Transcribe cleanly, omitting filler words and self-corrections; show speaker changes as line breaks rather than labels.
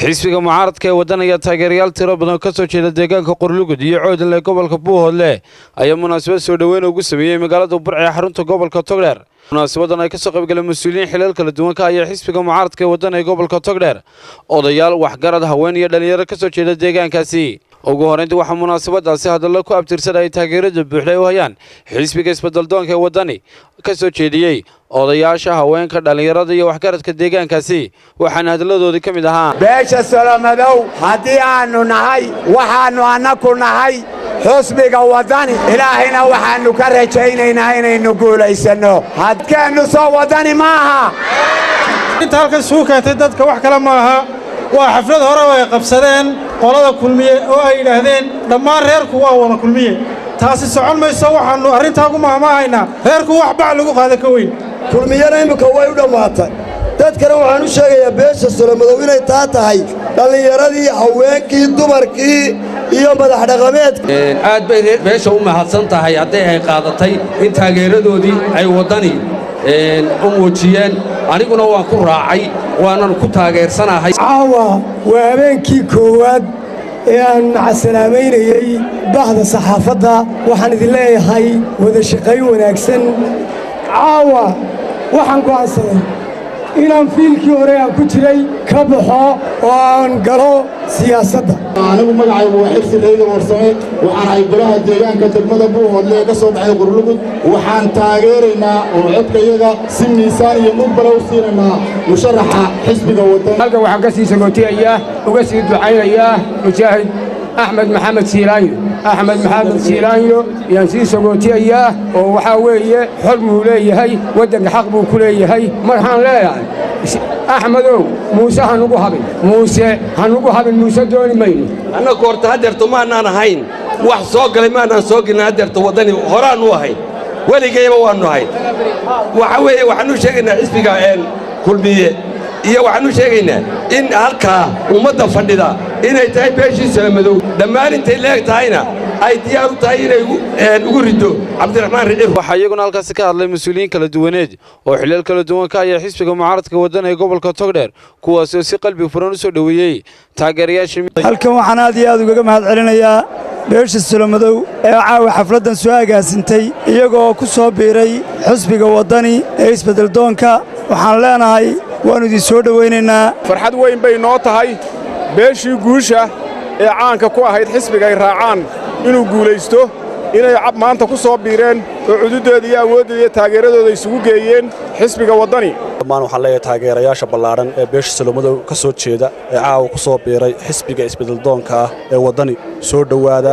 xisbiga mucaaradka ee waddanaya taageerayaal tiro badan ka soo jeeda deegaanka Qorlugud iyo Coodle ee gobolka Buuhoodle ayaa munaasabad soo dhaweyn ugu sameeyay magaalada Burco ee xarunta gobolka Togdheer. munaasabadan ay ka soo qayb galeen mas'uuliyiin xilal kala duwan ka ayaa xisbiga mucaaradka ee waddanaya gobolka Togdheer, odayaal waxgarad haween iyo dhalinyaro ka soo jeeda deegaankaasi. ugu horeyntii waxaa munaasabadaasi hadallo ku abtirsaday ay taageerada buuxda u hayaan xisbiga isbeddeldoonka ee waddani ka soo jeediyay odayaasha haweenka dhalinyarada iyo waxgaradka deegaankaasi waxaana hadaladoodii ka mid ahaa
beesha Solomadow haddii aanu nahay waxaanu anaku nahay xisbiga waddani ilaahina waxaanu ka rajaynaynaa inaynu guulaysano hadkeenu soo waddani maaha
inta halkan soo kaatay dadka wax kale maaha waa xaflad hore oo ay qabsadeen qolada kulmiye oo ay yiraahdeen dhammaan reerku waa wada kulmiye taasi socon mayso waxaanu arintaa ku maahmaahaynaa reerku wax bac lagu qaada ka weyn
kulmiyana imika way u dhamaatay dadkana waxaan u sheegayaa beesha Solomadow inay tahay dhalinyaradii haweenkii dumarkii iyo madax dhaqameedka
aad bay beesha u mahadsan tahay haddii ay qaadatay in taageeradoodii ay waddani u muujiyeen aniguna waan ku raacay waanan ku taageersanahay
caawa waa habeenkii koowaad ee aan macsalaameynayay bahda saxaafadda waxaan idin leeyahay wada shaqayn wanaagsan caawa waxaan go'aansaday inaan fiilkii hore aan ku jiray ka baxo oo aan galo siyaasadda
anigu magacaygu waa xirsi leeyda warsame waxaan ahay golaha deegaanka degmada Buuhoodle ka soo baxay Qorlugud waxaan taageeraynaa oo codkayaga si miisaan iyo mudbara u siinaynaa musharaxa xisbiga waddani
halkan waxaan ka sii sagootiyayaa uga sii ducaynayaa mujaahid أحمد محمد سيلانيو ينسي سقوطية أو وحاوية حلمه ليه هاي ودن حقبه كليه هاي مرحان لا يعني أحمد موسى هنوقو هابن موسى دوني مين
أنا كورت هدرت ما أنا هين واحد سوق لي ما أنا سوق إن هدرت وضني هران وهاي ولي جاي وانو هاي وحاوية وحنو شيء حسبي قاعد كل بيه iyo waxaanu sheegaynaa in halka ummadda fadhida inay tahay beeshii Solomadow dhammaan intay leegtahayna ay diyaar u tahay inay ugu rido Cabdiraxmaan Riciif
waxa iyaguna halkaas ka hadlay mas'uuliyiin kala duwaneed oo xilal kala duwan ka ayaa xisbiga mucaaradka waddanaya gobolka Togdheer kuwaas oo si qalbi furan u soo dhaweeyay taageerayaasha
halkan waxaan aad iyo aad uga mahad celinayaa beesha Solomadow ee caawa xafladan soo agaasintay iyagoo ku soo biiray xisbiga waddani ee isbeddeldoonka waxaan leenahay waanu idin soo dhawaynaynaa
farxad weyn bay noo tahay beeshii guusha ee caanka ku ahayd xisbiga ay raacaan inuu guulaysto inay maanta ku soo biireen oo cududeeda iyo awooddeeda iyo taageeradooda isugu geeyeen xisbiga waddani
dhammaan waxaan leeyahay taageerayaasha ballaaran ee beesha Solomadow ka soo jeeda ee caawa ku soo biiray xisbiga isbeddeldoonka ah ee waddani soo dhawaada